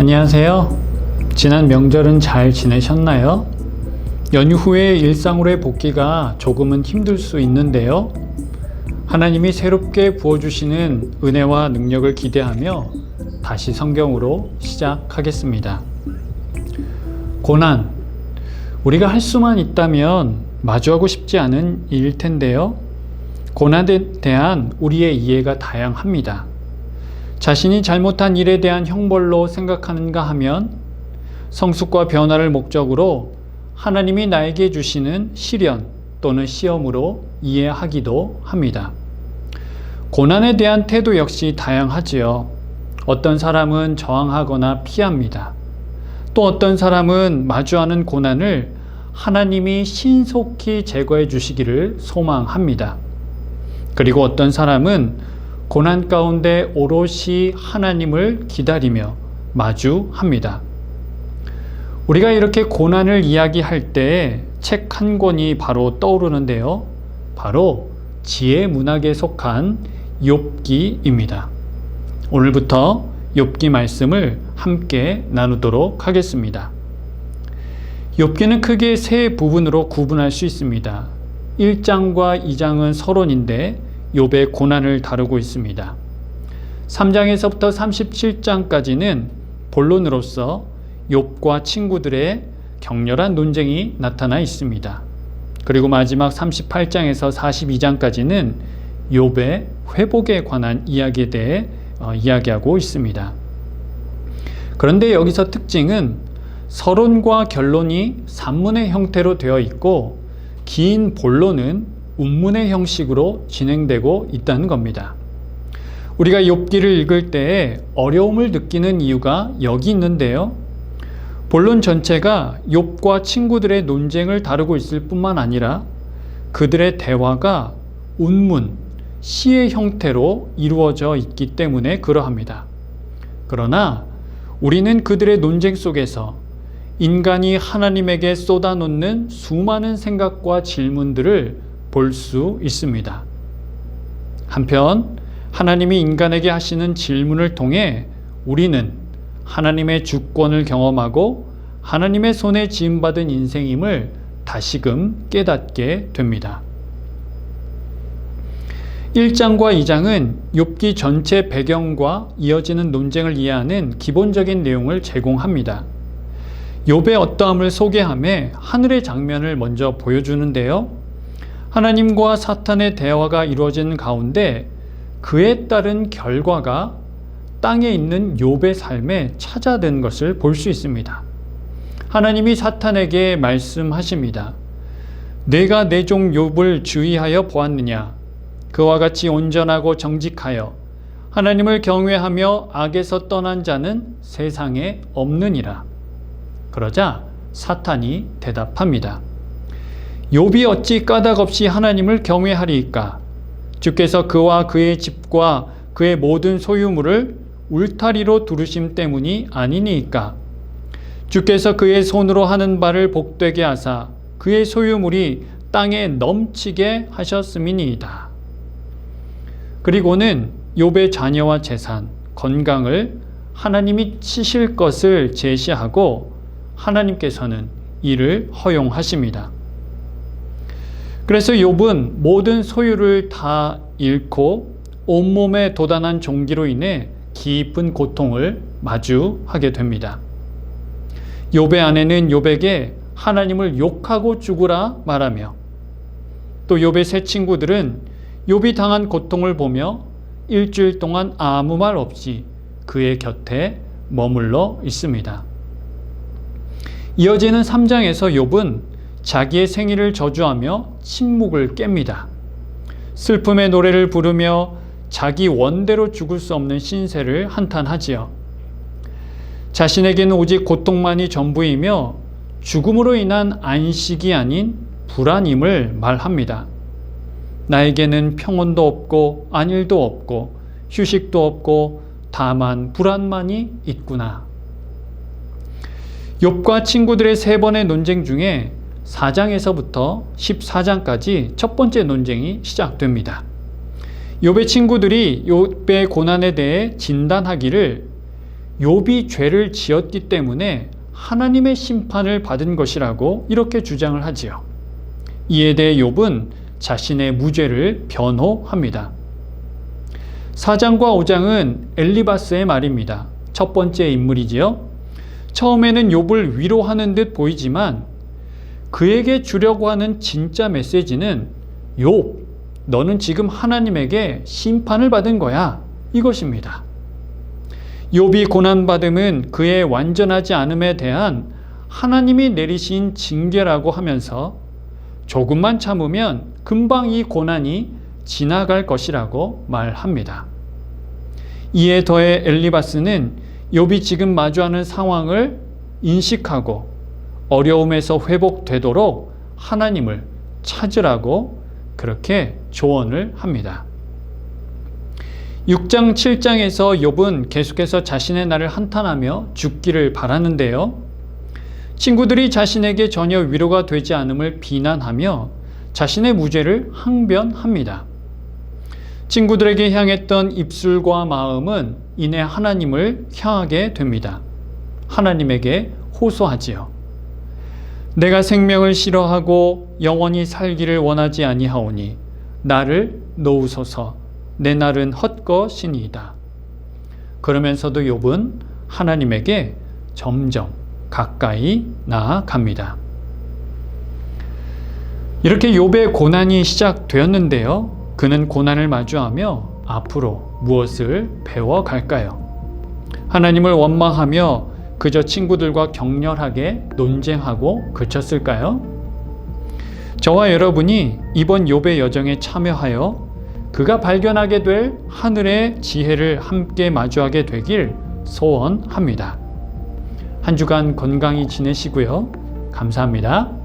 안녕하세요. 지난 명절은 잘 지내셨나요? 연휴 후에 일상으로의 복귀가 조금은 힘들 수 있는데요. 하나님이 새롭게 부어주시는 은혜와 능력을 기대하며 다시 성경으로 시작하겠습니다. 고난, 우리가 할 수만 있다면 마주하고 싶지 않은 일일 텐데요. 고난에 대한 우리의 이해가 다양합니다. 자신이 잘못한 일에 대한 형벌로 생각하는가 하면 성숙과 변화를 목적으로 하나님이 나에게 주시는 시련 또는 시험으로 이해하기도 합니다. 고난에 대한 태도 역시 다양하지요. 어떤 사람은 저항하거나 피합니다. 또 어떤 사람은 마주하는 고난을 하나님이 신속히 제거해 주시기를 소망합니다. 그리고 어떤 사람은 고난 가운데 오롯이 하나님을 기다리며 마주합니다. 우리가 이렇게 고난을 이야기할 때 책 한 권이 바로 떠오르는데요. 바로 지혜 문학에 속한 욥기입니다. 오늘부터 욥기 말씀을 함께 나누도록 하겠습니다. 욥기는 크게 세 부분으로 구분할 수 있습니다. 1장과 2장은 서론인데 욥의 고난을 다루고 있습니다. 3장에서부터 37장까지는 본론으로서 욥과 친구들의 격렬한 논쟁이 나타나 있습니다. 그리고 마지막 38장에서 42장까지는 욥의 회복에 관한 이야기에 대해 이야기하고 있습니다. 그런데 여기서 특징은 서론과 결론이 산문의 형태로 되어 있고 긴 본론은 운문의 형식으로 진행되고 있다는 겁니다. 우리가 욥기를 읽을 때 어려움을 느끼는 이유가 여기 있는데요. 본론 전체가 욥과 친구들의 논쟁을 다루고 있을 뿐만 아니라 그들의 대화가 운문, 시의 형태로 이루어져 있기 때문에 그러합니다. 그러나 우리는 그들의 논쟁 속에서 인간이 하나님에게 쏟아놓는 수많은 생각과 질문들을 볼 수 있습니다. 한편 하나님이 인간에게 하시는 질문을 통해 우리는 하나님의 주권을 경험하고 하나님의 손에 지음받은 인생임을 다시금 깨닫게 됩니다. 1장과 2장은 욥기 전체 배경과 이어지는 논쟁을 이해하는 기본적인 내용을 제공합니다. 욥의 어떠함을 소개하며 하늘의 장면을 먼저 보여주는데요. 하나님과 사탄의 대화가 이루어지는 가운데 그에 따른 결과가 땅에 있는 욥의 삶에 찾아든 것을 볼 수 있습니다. 하나님이 사탄에게 말씀하십니다. 내가 내 종 욥을 주의하여 보았느냐? 그와 같이 온전하고 정직하여 하나님을 경외하며 악에서 떠난 자는 세상에 없느니라. 그러자 사탄이 대답합니다. 욥이 어찌 까닭없이 하나님을 경외하리이까? 주께서 그와 그의 집과 그의 모든 소유물을 울타리로 두르심 때문이 아니니이까? 주께서 그의 손으로 하는 바를 복되게 하사 그의 소유물이 땅에 넘치게 하셨음이니이다. 그리고는 욥의 자녀와 재산, 건강을 하나님이 치실 것을 제시하고 하나님께서는 이를 허용하십니다. 그래서 욥은 모든 소유를 다 잃고 온몸에 도단한 종기로 인해 깊은 고통을 마주하게 됩니다. 욥의 아내는 욥에게 하나님을 욕하고 죽으라 말하며 또 욥의 세 친구들은 욥이 당한 고통을 보며 일주일 동안 아무 말 없이 그의 곁에 머물러 있습니다. 이어지는 3장에서 욥은 자기의 생일을 저주하며 침묵을 깹니다. 슬픔의 노래를 부르며 자기 원대로 죽을 수 없는 신세를 한탄하지요. 자신에게는 오직 고통만이 전부이며 죽음으로 인한 안식이 아닌 불안임을 말합니다. 나에게는 평온도 없고 안일도 없고 휴식도 없고 다만 불안만이 있구나. 욥과 친구들의 세 번의 논쟁 중에 4장에서부터 14장까지 첫 번째 논쟁이 시작됩니다. 욥의 친구들이 욥의 고난에 대해 진단하기를 욥이 죄를 지었기 때문에 하나님의 심판을 받은 것이라고 이렇게 주장을 하지요. 이에 대해 욥은 자신의 무죄를 변호합니다. 4장과 5장은 엘리바스의 말입니다. 첫 번째 인물이지요. 처음에는 욥을 위로하는 듯 보이지만 그에게 주려고 하는 진짜 메시지는 욥, 너는 지금 하나님에게 심판을 받은 거야. 이것입니다. 욥이 고난받음은 그의 완전하지 않음에 대한 하나님이 내리신 징계라고 하면서 조금만 참으면 금방 이 고난이 지나갈 것이라고 말합니다. 이에 더해 엘리바스는 욥이 지금 마주하는 상황을 인식하고 어려움에서 회복되도록 하나님을 찾으라고 그렇게 조언을 합니다. 6장, 7장에서 욥은 계속해서 자신의 날을 한탄하며 죽기를 바라는데요. 친구들이 자신에게 전혀 위로가 되지 않음을 비난하며 자신의 무죄를 항변합니다. 친구들에게 향했던 입술과 마음은 이내 하나님을 향하게 됩니다. 하나님에게 호소하지요. 내가 생명을 싫어하고 영원히 살기를 원하지 아니하오니 나를 놓으소서. 내 날은 헛것이니이다. 그러면서도 욥은 하나님에게 점점 가까이 나아갑니다. 이렇게 욥의 고난이 시작되었는데요. 그는 고난을 마주하며 앞으로 무엇을 배워갈까요? 하나님을 원망하며 그저 친구들과 격렬하게 논쟁하고 그쳤을까요? 저와 여러분이 이번 욥의 여정에 참여하여 그가 발견하게 될 하늘의 지혜를 함께 마주하게 되길 소원합니다. 한 주간 건강히 지내시고요. 감사합니다.